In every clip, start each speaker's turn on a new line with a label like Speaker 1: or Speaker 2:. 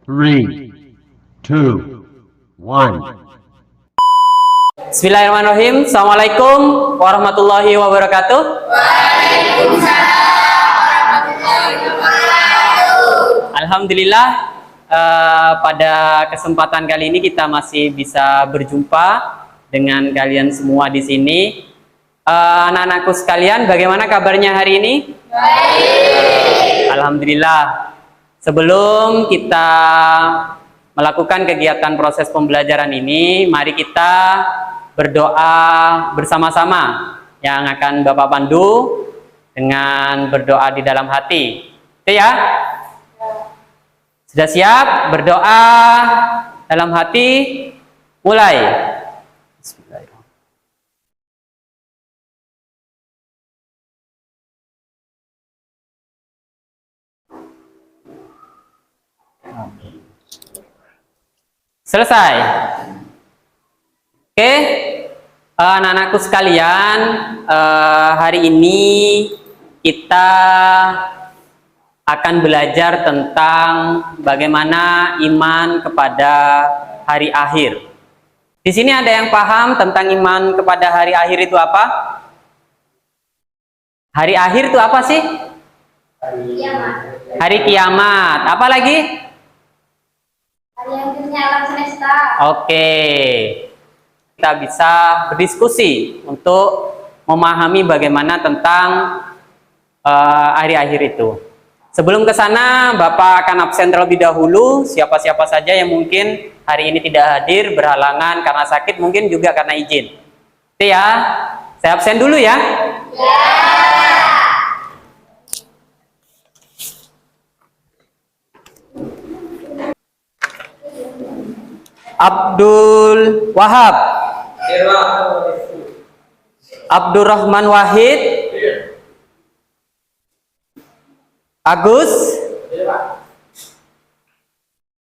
Speaker 1: Three, two, one.
Speaker 2: Bismillahirrahmanirrahim. Assalamualaikum warahmatullahi wabarakatuh. Alhamdulillah, pada kesempatan kali ini kita masih bisa berjumpa dengan kalian semua di sini. Anak-anakku sekalian, bagaimana kabarnya hari ini? Baik. Alhamdulillah. Sebelum kita melakukan kegiatan proses pembelajaran ini, mari kita berdoa bersama-sama yang akan Bapak pandu dengan berdoa di dalam hati. Oke ya? Sudah siap? Berdoa dalam hati, mulai. Bismillahirrahmanirrahim. Selesai. Oke, anak-anakku sekalian, hari ini kita akan belajar tentang bagaimana iman kepada hari akhir. Di sini ada yang paham tentang iman kepada hari akhir itu apa? Hari akhir itu apa sih?
Speaker 3: Hari kiamat.
Speaker 2: Hari kiamat. Apa lagi?
Speaker 3: Hari akhirnya alam semesta.
Speaker 2: Oke. Kita bisa berdiskusi untuk memahami bagaimana tentang hari akhir itu. Sebelum ke sana, Bapak akan absen terlebih dahulu. Siapa-siapa saja yang mungkin hari ini tidak hadir, berhalangan karena sakit, mungkin juga karena izin. Oke ya, saya absen dulu ya.
Speaker 3: Ya.
Speaker 2: Abdul Wahab, Abdurrahman Wahid, Agus,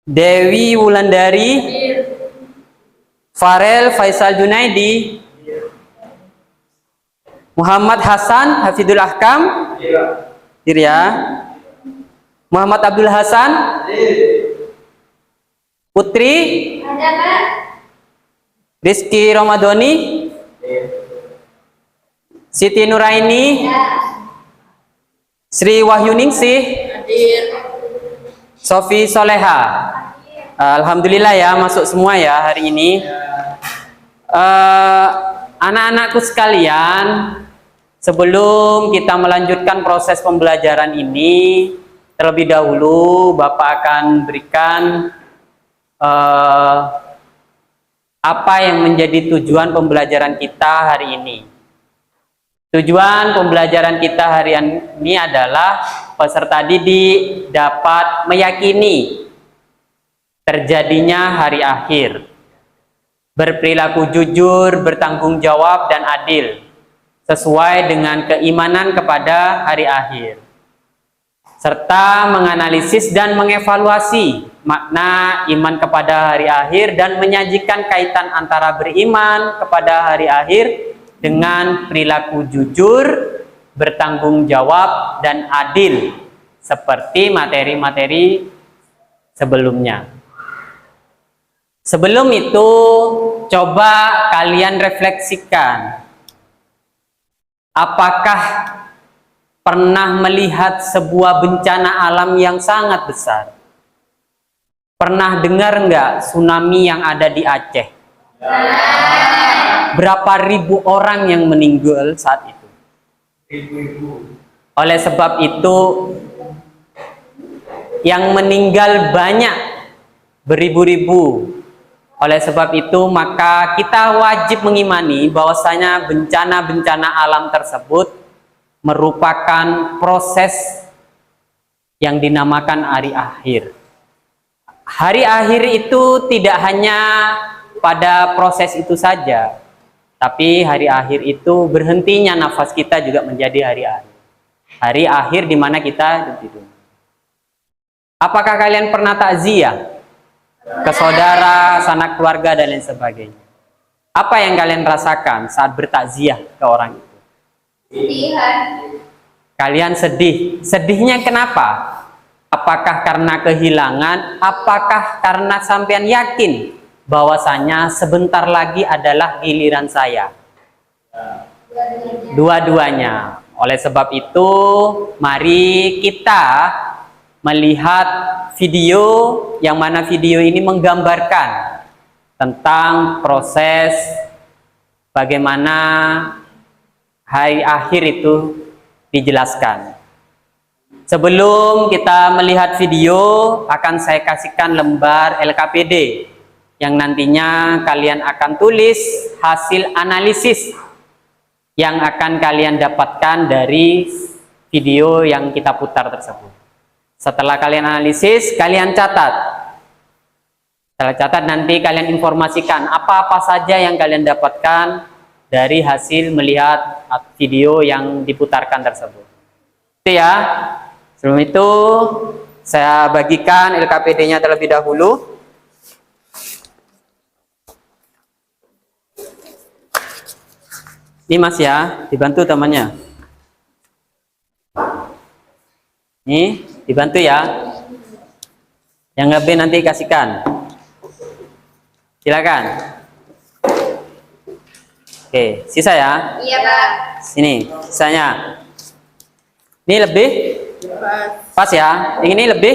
Speaker 2: Dewi Wulandari, Farel Faisal Junaidi, Muhammad Hasan Hafidul Ahkam, ya. Muhammad Abdul Hasan, Putri,
Speaker 3: Ada Pak?
Speaker 2: Rizky Ramadhani, Siti Nuraini,
Speaker 3: Ya.
Speaker 2: Sri Wahyuningsih, Sofi Soleha. Alhamdulillah ya, masuk semua ya hari ini. Anak-anakku sekalian, sebelum kita melanjutkan proses pembelajaran ini, terlebih dahulu Bapak akan berikan apa yang menjadi tujuan pembelajaran kita hari ini. Tujuan pembelajaran kita hari ini adalah peserta didik dapat meyakini terjadinya hari akhir, berperilaku jujur, bertanggung jawab dan adil sesuai dengan keimanan kepada hari akhir, serta menganalisis dan mengevaluasi makna iman kepada hari akhir dan menyajikan kaitan antara beriman kepada hari akhir dengan perilaku jujur, bertanggung jawab, dan adil seperti materi-materi sebelumnya. Sebelum itu, coba kalian refleksikan, apakah pernah melihat sebuah bencana alam yang sangat besar? Pernah dengar nggak tsunami yang ada di Aceh? Berapa ribu orang yang meninggal saat itu? Oleh sebab itu, yang meninggal banyak, beribu-ribu. Oleh sebab itu, maka kita wajib mengimani bahwasanya bencana-bencana alam tersebut merupakan proses yang dinamakan hari akhir. Hari akhir itu tidak hanya pada proses itu saja, tapi hari akhir itu berhentinya nafas kita juga menjadi hari akhir. Hari akhir di mana kita hidup. Apakah kalian pernah takziah ke saudara, sanak keluarga dan lain sebagainya? Apa yang kalian rasakan saat bertakziah ke orang itu?
Speaker 3: Sedihan.
Speaker 2: Kalian sedih. Sedihnya kenapa? Apakah karena kehilangan? Apakah karena sampean yakin bahwasanya sebentar lagi adalah giliran saya? Dua-duanya. Oleh sebab itu, mari kita melihat video yang mana video ini menggambarkan tentang proses bagaimana hari akhir itu dijelaskan. Sebelum kita melihat video, akan saya kasihkan lembar LKPD yang nantinya kalian akan tulis hasil analisis yang akan kalian dapatkan dari video yang kita putar tersebut. Setelah kalian analisis, kalian catat. Setelah catat, nanti kalian informasikan apa-apa saja yang kalian dapatkan dari hasil melihat video yang diputarkan tersebut. Itu ya. Sebelum itu, saya bagikan LKPD-nya terlebih dahulu. Ini Mas ya, dibantu temannya. Nih, dibantu ya. Yang nggak B nanti kasihkan. Silakan. Oke, sisa ya.
Speaker 3: Iya, Pak.
Speaker 2: Sini, sisanya. Ini lebih? Pas ya. Yang ini lebih?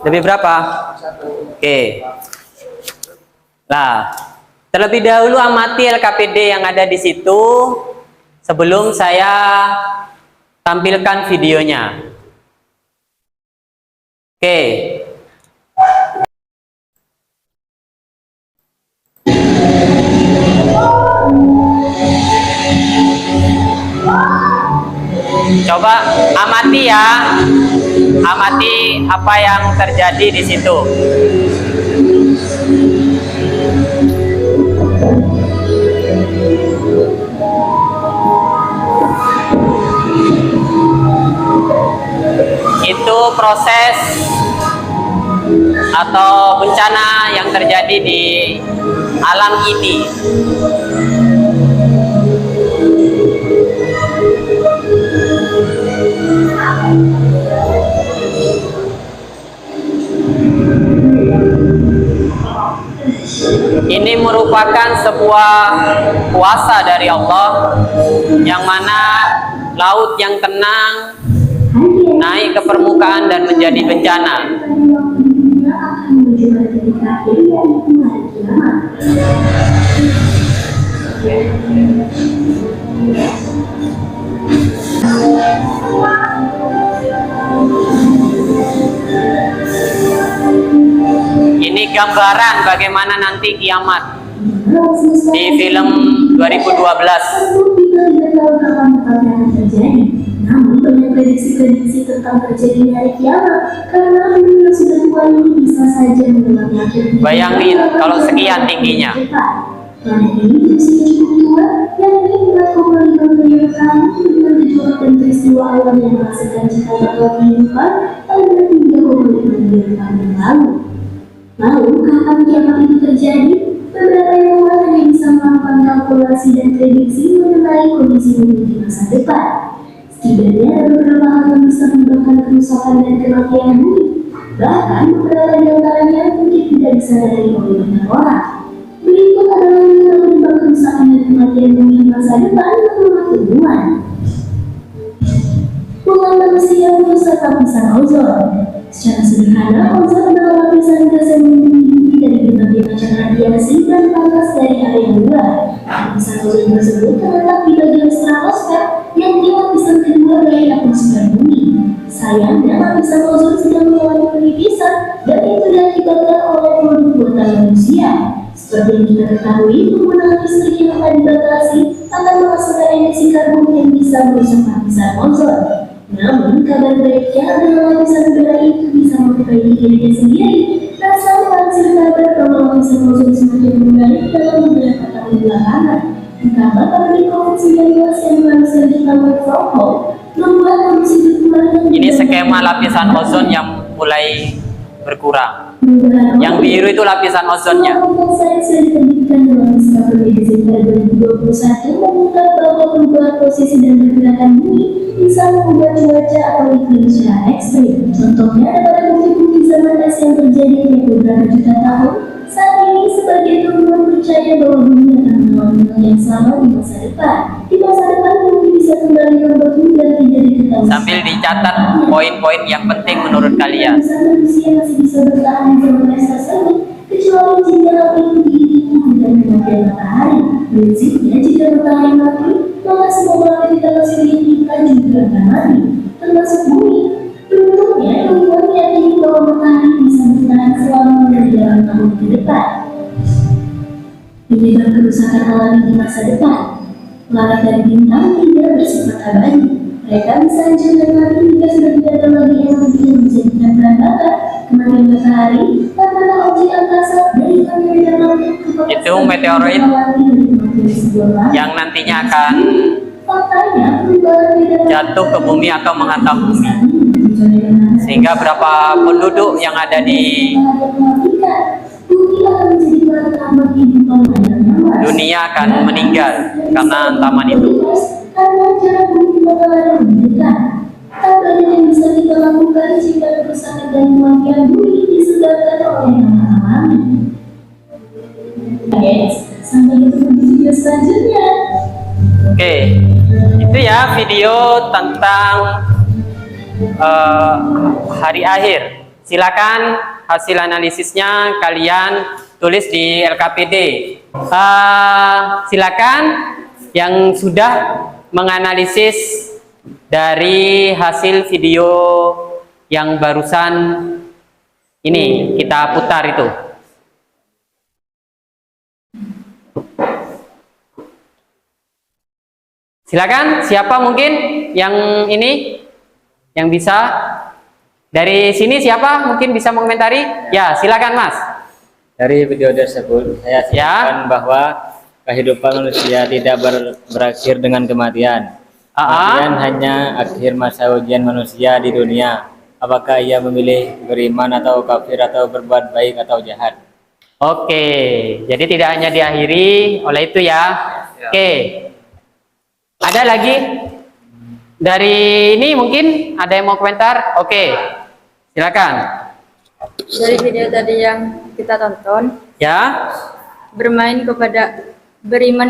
Speaker 2: Lebih berapa? Oke. Nah, terlebih dahulu amati LKPD yang ada di situ sebelum saya tampilkan videonya. Oke. Coba amati ya. Amati apa yang terjadi di situ. Itu proses atau bencana yang terjadi di alam ini. Ini merupakan sebuah kuasa dari Allah yang mana laut yang tenang naik ke permukaan dan menjadi bencana. Ini gambaran bagaimana nanti kiamat di film 2012.
Speaker 4: Namun banyak prediksi-prediksi tentang terjadinya hari kiamat karena dunia sudah tua ini bisa saja mengalami akhir.
Speaker 2: Bayangin kalau sekian tingginya.
Speaker 4: Planet ini berusia cukup tua, yakni 4,5 miliar tahun dengan gejolak dan peristiwa alam yang menghasilkan cikal bakal kehidupan pada 3,5 miliar tahun yang lalu. Lalu kapan kiamat itu terjadi? Beberapa ilmuwan hanya bisa melakukan kalkulasi dan prediksi mengenai kondisi bumi di masa depan. Setidaknya ada beberapa hal yang bisa menyebabkan kerusakan dan kematian bumi. Bahkan beberapa di antaranya mungkin tidak disadari oleh banyak orang. Berikut adalah 5 penyebab kerusakan dan kematian bumi di masa depan menurut ilmuwan. Bulan manusia merusak lapisan ozon. Secara sederhana, ozon adalah lapisan gas yang melindungi dari berbagai macam radiasi dan panas dari area luar. Lapisan ozon tersebut terletak di bagian stratosfer yang di lapisan kedua dari atmosfer bumi. Sayangnya, lapisan ozon sedang mengalami penipisan dan itu diakibatkan oleh produk buatan manusia. Seperti yang kita ketahui, penggunaan listrik yang akan dibatasi akan menghasilkan emisi karbon yang bisa merusak lapisan ozon. Namun, kabar baiknya adalah lapisan udara itu bisa memperbaiki dirinya sendiri dan selalu melansir kabar bahwa lapisan ozon semakin membaik dalam beberapa tahun belakangan. Ditambah pandemi COVID-19 yang menghasilkan kita work from home membuat kondisi berkurang.
Speaker 2: Ini skema lapisan ozon yang mulai berkurang. Yang biru itu lapisan ozonnya.
Speaker 4: Kelompok sains yang diterbitkan dalam Naskah Desember 2021 mengungkap bahwa perubahan posisi dan pergerakan bumi bisa mengubah cuaca atau iklim secara ekstrim. Contohnya dapat bukti-bukti zaman es yang terjadi pada beberapa juta tahun. Saat ini, sebagian ilmuwan percaya bahwa bumi akan mengalami hal yang sama di masa depan. Di masa depan, bumi bisa kembali berbentuk dan tidak diketahui.
Speaker 2: Sambil dicatat poin-poin yang penting menurut kalian.
Speaker 4: Manusia masih bisa bertahan di zaman es tersebut, kecuali jika hal itu diiringi dengan kematian matahari. Prinsipnya, jika matahari mati, maka semua aktivitas kita juga akan mati, termasuk bumi. Beruntuknya, ilmuwan meyakini bahwa matahari bisa bertahan selama miliaran tahun ke depan. Penyebab kerusakan alami di masa depan. Planet dan bintang tidak bersifat abadi. Mereka bisa hancur dan mati jika sudah tidak ada lagi energi yang menjadikan bahan bakar. Kematian matahari karena objek angkasa dari planet dan langit
Speaker 2: Itu meteoroid yang nantinya akan jatuh ke bumi atau menghantam bumi. Sehingga berapa penduduk yang ada di dunia akan meninggal karena hantaman itu.
Speaker 4: Yang bisa kita lakukan jika kerusakan dan kematian bumi disebabkan oleh hal alami. Sampai ketemu di video selanjutnya.
Speaker 2: Oke, itu ya video tentang hari akhir. Silakan hasil analisisnya kalian tulis di LKPD. Silakan yang sudah menganalisis dari hasil video yang barusan ini kita putar itu. Silakan, siapa mungkin yang ini yang bisa dari sini, siapa mungkin bisa mengomentari? Ya, silakan Mas.
Speaker 5: Dari video tersebut saya simpulkan bahwa kehidupan manusia tidak berakhir dengan kematian. Kematian hanya akhir masa ujian manusia di dunia. Apakah ia memilih beriman atau kafir atau berbuat baik atau jahat?
Speaker 2: Oke, jadi tidak hanya diakhiri oleh itu ya. Oke. Ada lagi dari ini mungkin ada yang mau komentar? Oke, silakan.
Speaker 6: Dari video tadi yang kita tonton,
Speaker 2: Ya,
Speaker 6: beriman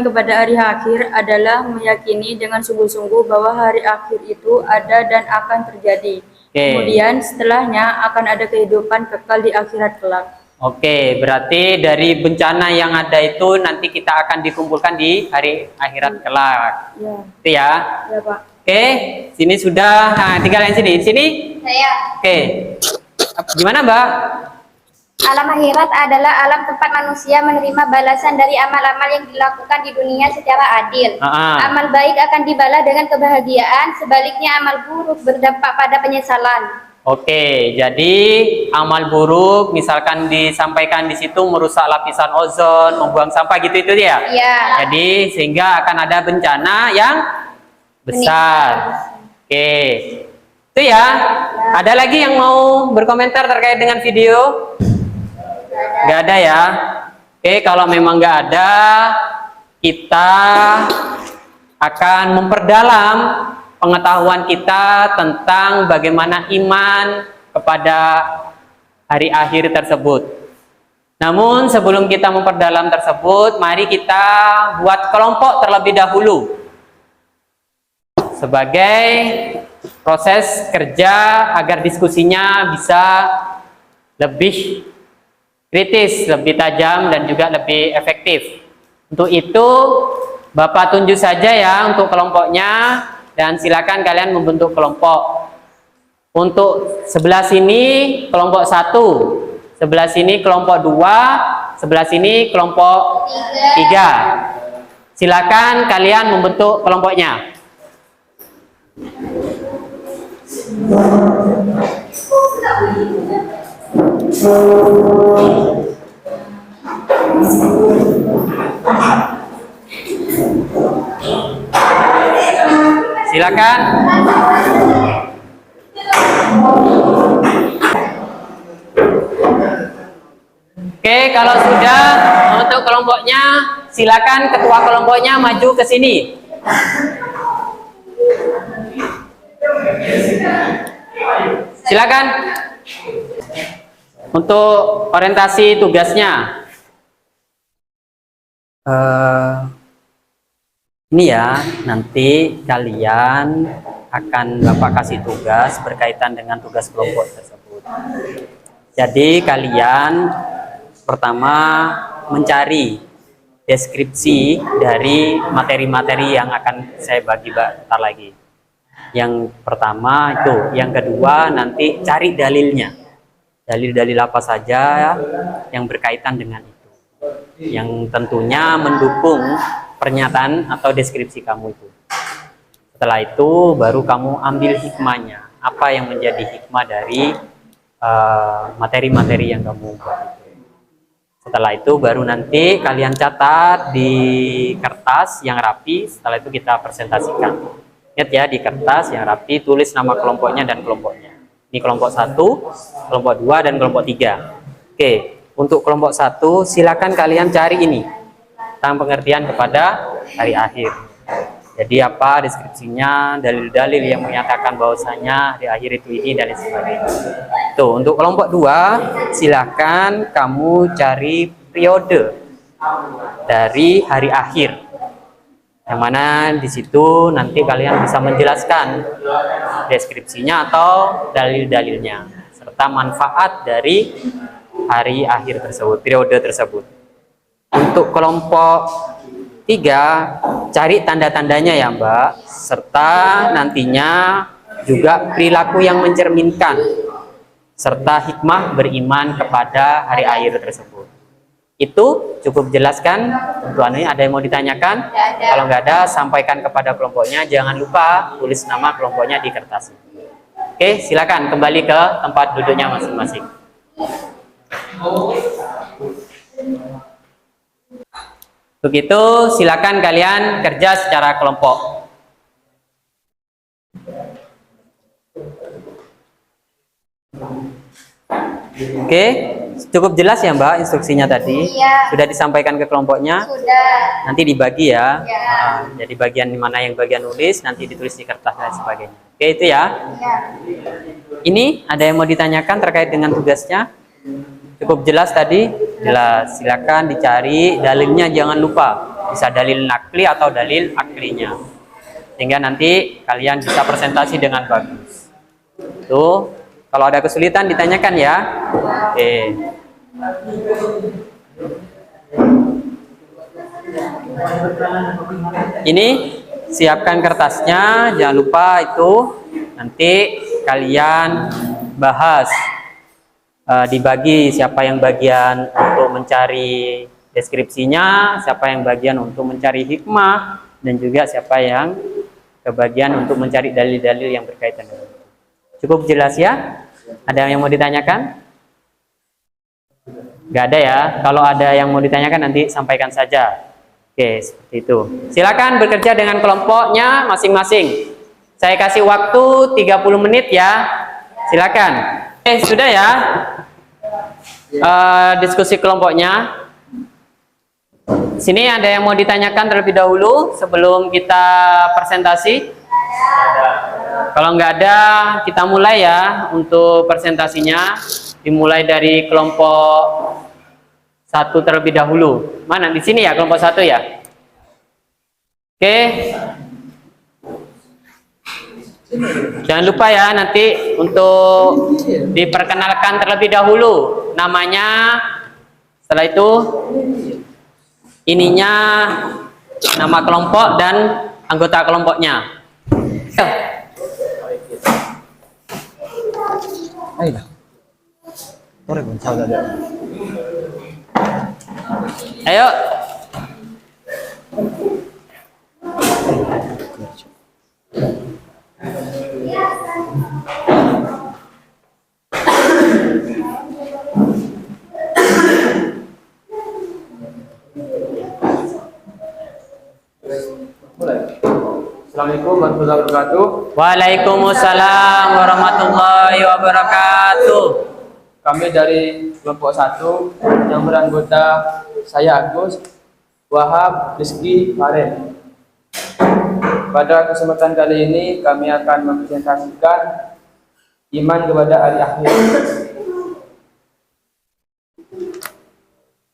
Speaker 6: kepada hari akhir adalah meyakini dengan sungguh-sungguh bahwa hari akhir itu ada dan akan terjadi. Kemudian setelahnya akan ada kehidupan kekal di akhirat kelak.
Speaker 2: oke. Berarti dari bencana yang ada itu nanti kita akan dikumpulkan di hari akhirat kelak.
Speaker 6: Ya,
Speaker 2: Itu ya.
Speaker 6: ya Pak.
Speaker 2: Oke, sini sudah. Nah, tinggal yang sini. Sini.
Speaker 3: Saya.
Speaker 2: Oke. Gimana, Mbak?
Speaker 3: Alam akhirat adalah alam tempat manusia menerima balasan dari amal-amal yang dilakukan di dunia secara adil. Amal baik akan dibalas dengan kebahagiaan, sebaliknya amal buruk berdampak pada penyesalan.
Speaker 2: Oke, jadi amal buruk misalkan disampaikan di situ merusak lapisan ozon, membuang sampah gitu itu ya.
Speaker 3: Iya.
Speaker 2: Jadi sehingga akan ada bencana yang besar. Oke. Itu ya. Ada lagi yang mau berkomentar terkait dengan video? Nggak ada ya. Oke, kalau memang nggak ada, kita akan memperdalam pengetahuan kita tentang bagaimana iman kepada hari akhir tersebut. Namun sebelum kita memperdalam tersebut, mari kita buat kelompok terlebih dahulu sebagai proses kerja agar diskusinya bisa lebih kritis, lebih tajam, dan juga lebih efektif. Untuk itu, Bapak tunjuk saja ya untuk kelompoknya, dan silakan kalian membentuk kelompok. Untuk sebelah sini kelompok 1, sebelah sini kelompok 2, sebelah sini kelompok 3. Silakan kalian membentuk kelompoknya. Silakan. Oke, kalau sudah untuk kelompoknya, silakan ketua kelompoknya maju ke sini. Silakan. Untuk orientasi tugasnya. Ini ya, nanti kalian akan Bapak kasih tugas berkaitan dengan tugas kelompok tersebut. Jadi kalian pertama mencari deskripsi dari materi-materi yang akan saya bagi bentar lagi. Yang pertama itu, yang kedua nanti cari dalilnya. Dalil-dalil apa saja yang berkaitan dengan itu. Yang tentunya mendukung pernyataan atau deskripsi kamu itu. Setelah itu baru kamu ambil hikmahnya. Apa yang menjadi hikmah dari materi-materi yang kamu buat itu. Setelah itu baru nanti kalian catat di kertas yang rapi. Setelah itu kita presentasikan. Ingat ya, di kertas yang rapi tulis nama kelompoknya dan kelompoknya. Ini kelompok 1, kelompok 2, dan kelompok 3. Oke, untuk kelompok 1 silakan kalian cari ini tentang pengertian kepada hari akhir. Jadi apa deskripsinya, dalil-dalil yang menyatakan bahwasanya hari akhir itu ini dan sebagainya. Tuh, untuk kelompok 2 silakan kamu cari periode dari hari akhir. Yang mana di situ nanti kalian bisa menjelaskan deskripsinya atau dalil-dalilnya serta manfaat dari hari akhir tersebut, periode tersebut. Untuk kelompok 3 cari tanda-tandanya ya Mbak, serta nantinya juga perilaku yang mencerminkan serta hikmah beriman kepada hari akhir tersebut. Itu cukup jelaskan. Untuk ini ada yang mau ditanyakan? Kalau nggak ada, sampaikan kepada kelompoknya. Jangan lupa tulis nama kelompoknya di kertas. Oke, silakan kembali ke tempat duduknya masing-masing. Untuk itu silakan kalian kerja secara kelompok. Oke, cukup jelas ya Mbak instruksinya tadi?
Speaker 3: Iya.
Speaker 2: Sudah disampaikan ke kelompoknya?
Speaker 3: Sudah.
Speaker 2: Nanti dibagi ya.
Speaker 3: Ya.
Speaker 2: Jadi bagian mana yang bagian nulis nanti ditulis di kertas dan sebagainya. Oke, itu ya.
Speaker 3: Ya.
Speaker 2: Ini ada yang mau ditanyakan terkait dengan tugasnya? Cukup jelas tadi? Jelas. Silakan dicari dalilnya, jangan lupa. Bisa dalil nakli atau dalil aklinya. Sehingga nanti kalian bisa presentasi dengan bagus. Tuh, kalau ada kesulitan ditanyakan ya. Oke. Ini siapkan kertasnya, jangan lupa itu nanti kalian bahas. Dibagi siapa yang bagian untuk mencari deskripsinya, siapa yang bagian untuk mencari hikmah, dan juga siapa yang kebagian untuk mencari dalil-dalil yang berkaitan dengan itu. Cukup jelas ya? Ada yang mau ditanyakan? Gak ada ya? Kalau ada yang mau ditanyakan nanti sampaikan saja. Oke, seperti itu. Silakan bekerja dengan kelompoknya masing-masing. Saya kasih waktu 30 menit ya. Silakan. Oke, sudah ya. Diskusi kelompoknya. Sini ada yang mau ditanyakan terlebih dahulu sebelum kita presentasi? Kalau nggak ada, kita mulai ya untuk presentasinya. Dimulai dari kelompok 1 terlebih dahulu. Mana di sini ya kelompok 1 ya? Oke. Jangan lupa ya nanti untuk diperkenalkan terlebih dahulu namanya. Setelah itu ininya nama kelompok dan anggota kelompoknya. Ayo.
Speaker 7: Assalamualaikum warahmatullahi wabarakatuh.
Speaker 2: Waalaikumsalam warahmatullahi wabarakatuh.
Speaker 7: Kami dari kelompok 1 yang beranggota saya Agus, Wahab, Rizky, Farid. Pada kesempatan kali ini kami akan mempresentasikan iman kepada hari akhir.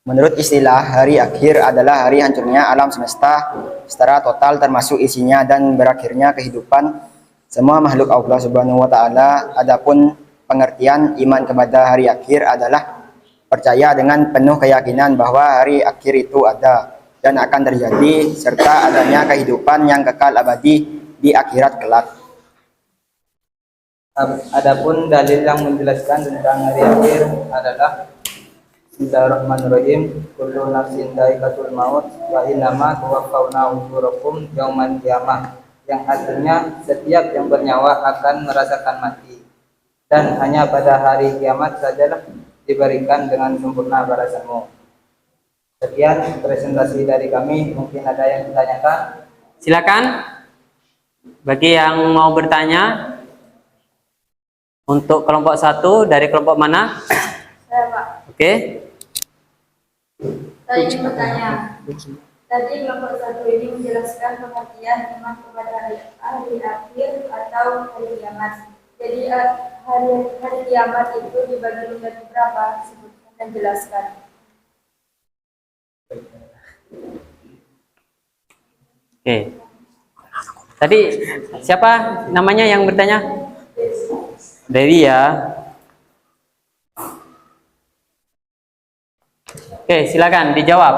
Speaker 8: Menurut istilah, hari akhir adalah hari hancurnya alam semesta secara total termasuk isinya dan berakhirnya kehidupan semua makhluk Allah Subhanahu wa taala. Adapun pengertian iman kepada hari akhir adalah percaya dengan penuh keyakinan bahwa hari akhir itu ada dan akan terjadi serta adanya kehidupan yang kekal abadi di akhirat kelak.
Speaker 9: Adapun dalil yang menjelaskan tentang hari akhir adalah Bismillahirrahmanirrahim. Kullu nafsin dha'iqatul maut wa innama tuwaffawna ujurakum yaumal qiyamah, yang artinya setiap yang bernyawa akan merasakan mati dan hanya pada hari kiamat sajalah diberikan dengan sempurna balasanmu. Sekian presentasi dari kami, mungkin ada yang ditanyakan.
Speaker 2: Silakan bagi yang mau bertanya. Untuk kelompok 1 dari kelompok mana?
Speaker 6: Saya, Pak.
Speaker 2: Oke.
Speaker 6: Saya ingin bertanya. Tadi kelompok 1 ini menjelaskan pengertian iman kepada hari akhir atau hari kiamat. Jadi hari kiamat itu dibagi menjadi berapa? Sebutkan dan jelaskan.
Speaker 2: Oke. Tadi siapa namanya yang bertanya? Dewi ya. Oke, silakan dijawab.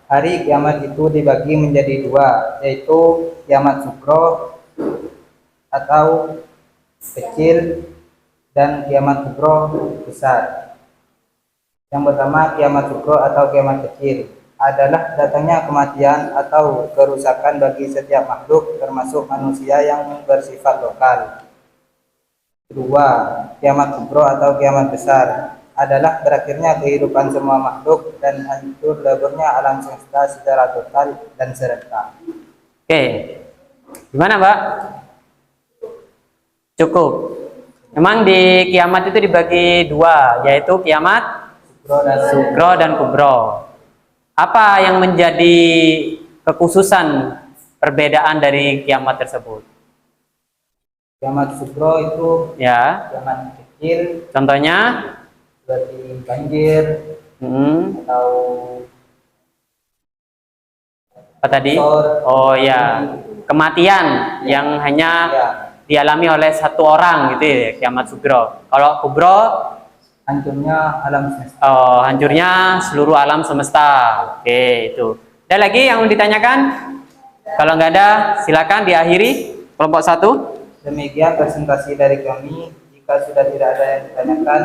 Speaker 9: Hari kiamat itu dibagi menjadi dua, yaitu kiamat sugro atau kecil dan kiamat kubro besar. Yang pertama, kiamat sugro atau kiamat kecil adalah datangnya kematian atau kerusakan bagi setiap makhluk termasuk manusia yang bersifat lokal. Kedua, kiamat kubro atau kiamat besar adalah berakhirnya kehidupan semua makhluk dan hancur leburnya alam semesta secara total dan serentak.
Speaker 2: Oke, gimana Mbak? Cukup. Memang di kiamat itu dibagi dua, yaitu kiamat sugro dan kubro. Apa yang menjadi kekhususan perbedaan dari kiamat tersebut?
Speaker 9: Kiamat sugro itu
Speaker 2: Ya.
Speaker 9: kiamat kecil,
Speaker 2: Contohnya?
Speaker 9: seperti banjir atau
Speaker 2: Apa tadi?
Speaker 9: longsor.
Speaker 2: Oh ya, kematian yang hanya dialami oleh satu orang gitu ya, kiamat sugro. Kalau kubro,
Speaker 9: Hancurnya alam semesta.
Speaker 2: oh, hancurnya seluruh alam semesta. Oke, itu. Ada lagi yang mau ditanyakan? Kalau nggak ada, silakan diakhiri kelompok 1.
Speaker 9: Demikian presentasi dari kami. Jika sudah tidak ada yang ditanyakan,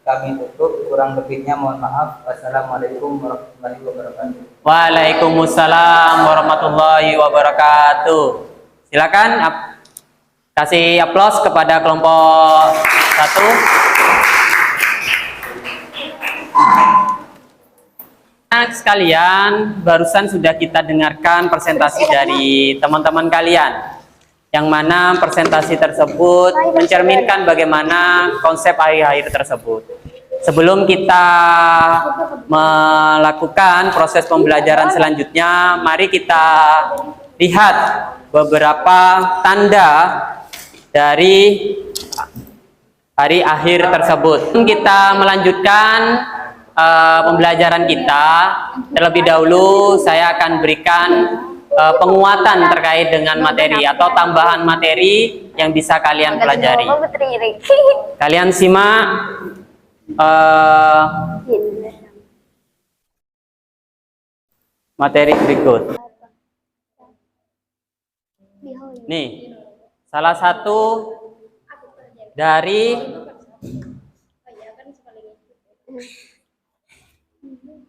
Speaker 9: kami tutup. Kurang lebihnya mohon maaf. Wassalamualaikum warahmatullahi wabarakatuh.
Speaker 2: Waalaikumsalam warahmatullahi wabarakatuh. Silakan kasih aplaus kepada kelompok 1. Anak sekalian, barusan sudah kita dengarkan presentasi dari teman-teman kalian, yang mana presentasi tersebut mencerminkan bagaimana konsep hari akhir tersebut. Sebelum kita melakukan proses pembelajaran selanjutnya, mari kita lihat beberapa tanda dari hari akhir tersebut. Kita melanjutkan pembelajaran kita. Terlebih dahulu saya akan berikan penguatan terkait dengan materi atau tambahan materi yang bisa kalian pelajari. Kalian simak materi berikut. Nih, salah satu dari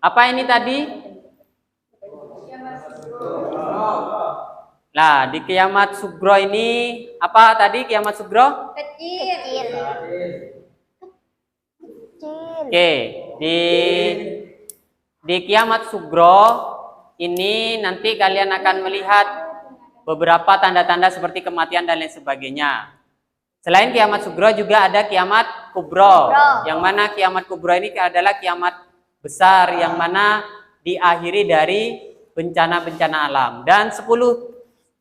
Speaker 2: apa ini tadi? Nah, di kiamat sugro ini apa tadi kiamat sugro?
Speaker 3: Kecil.
Speaker 2: Oke, di kiamat sugro ini nanti kalian akan melihat beberapa tanda-tanda seperti kematian dan lain sebagainya. Selain kiamat sugro juga ada kiamat kubro. Yang mana kiamat kubro ini adalah kiamat besar yang mana diakhiri dari bencana-bencana alam. Dan 10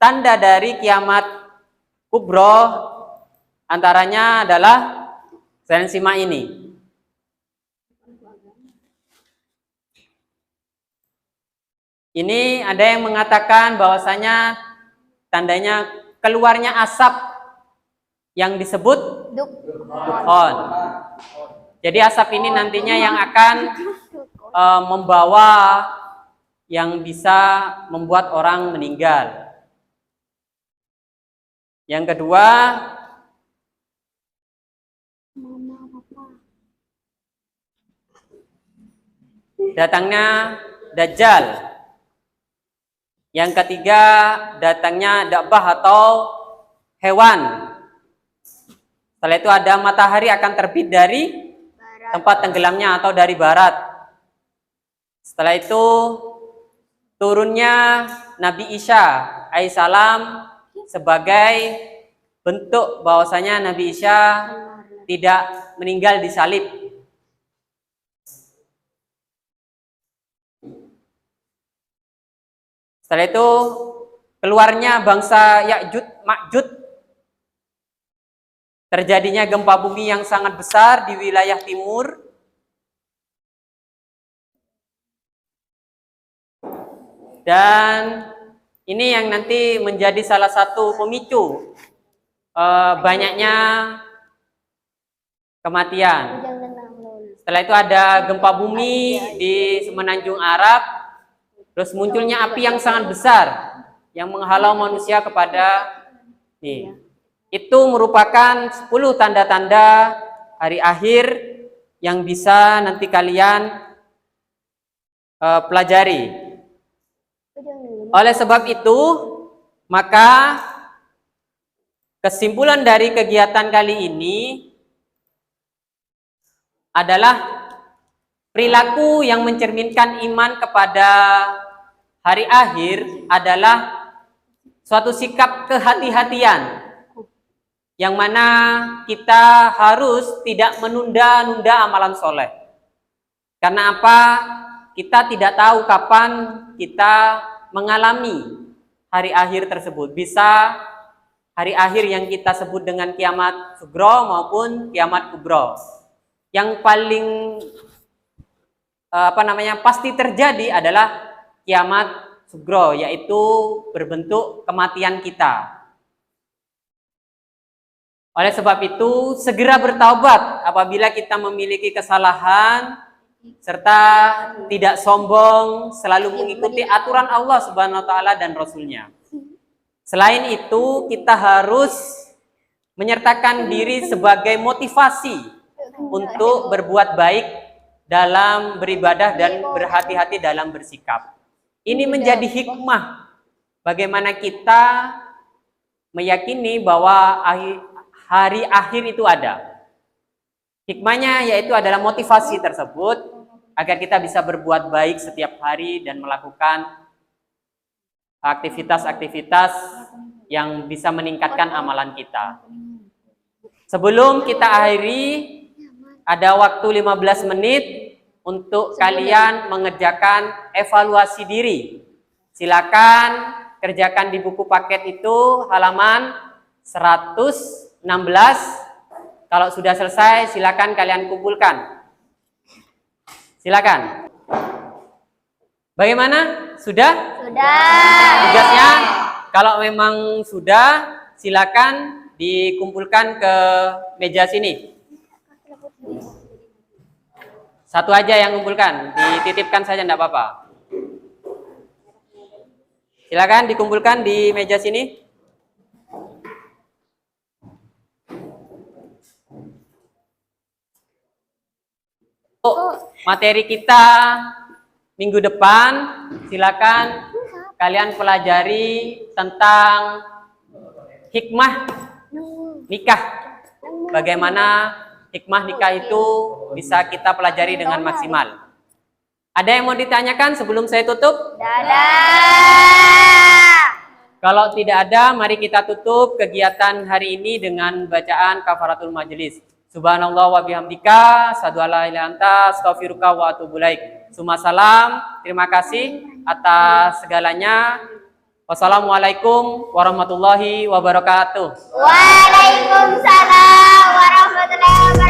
Speaker 2: tanda dari kiamat kubro antaranya adalah kalian simak ini. Ini ada yang mengatakan bahwasanya tandanya keluarnya asap yang disebut dukhon. Jadi asap ini nantinya yang akan membawa yang bisa membuat orang meninggal. Yang kedua, datangnya Dajjal. Yang ketiga, datangnya dabbah atau hewan. Setelah itu ada matahari akan terbit dari tempat tenggelamnya atau dari barat. Setelah itu turunnya Nabi Isa alaihissalam sebagai bentuk bahwasanya Nabi Isa tidak meninggal disalib. Setelah itu keluarnya bangsa Ya'juj Ma'juj, terjadinya gempa bumi yang sangat besar di wilayah timur. Dan ini yang nanti menjadi salah satu pemicu banyaknya kematian. Setelah itu ada gempa bumi di Semenanjung Arab. Terus munculnya api yang sangat besar yang menghalau manusia kepada nih. Itu merupakan 10 tanda-tanda hari akhir yang bisa nanti kalian pelajari. Oleh sebab itu, maka kesimpulan dari kegiatan kali ini adalah perilaku yang mencerminkan iman kepada hari akhir adalah suatu sikap kehati-hatian yang mana kita harus tidak menunda-nunda amalan soleh. Karena apa? Kita tidak tahu kapan kita mengalami hari akhir tersebut. Bisa hari akhir yang kita sebut dengan kiamat sugro maupun kiamat kubro. Yang paling pasti terjadi adalah kiamat sugro, yaitu berbentuk kematian kita. Oleh sebab itu, segera bertaubat apabila kita memiliki kesalahan, serta tidak sombong, selalu mengikuti aturan Allah Subhanahu wa Ta'ala dan Rasul-Nya. Selain itu, kita harus menyertakan diri sebagai motivasi untuk berbuat baik dalam beribadah dan berhati-hati dalam bersikap. Ini menjadi hikmah bagaimana kita meyakini bahwa hari akhir itu ada. Hikmahnya yaitu adalah motivasi tersebut agar kita bisa berbuat baik setiap hari dan melakukan aktivitas-aktivitas yang bisa meningkatkan amalan kita. Sebelum kita akhiri, ada waktu 15 menit untuk kalian mengerjakan evaluasi diri. Silakan kerjakan di buku paket itu halaman 116. Kalau sudah selesai, silakan kalian kumpulkan. Silakan. Bagaimana? Sudah?
Speaker 3: Sudah.
Speaker 2: Tugasnya, kalau memang sudah, silakan dikumpulkan ke meja sini. Satu aja yang kumpulkan, dititipkan saja enggak apa-apa. Silakan dikumpulkan di meja sini. Materi kita minggu depan, silakan kalian pelajari tentang hikmah nikah. Bagaimana hikmah nikah itu bisa kita pelajari dengan maksimal. Ada yang mau ditanyakan sebelum saya tutup? Kalau tidak ada, mari kita tutup kegiatan hari ini dengan bacaan kafaratul majelis. Subhanallah wa bihamdika, asyhadu alla ilaha illa anta, astaghfiruka wa atubu ilaik. Salam, terima kasih atas segalanya. Wassalamualaikum warahmatullahi wabarakatuh.
Speaker 3: Waalaikumsalam warahmatullahi wabarakatuh.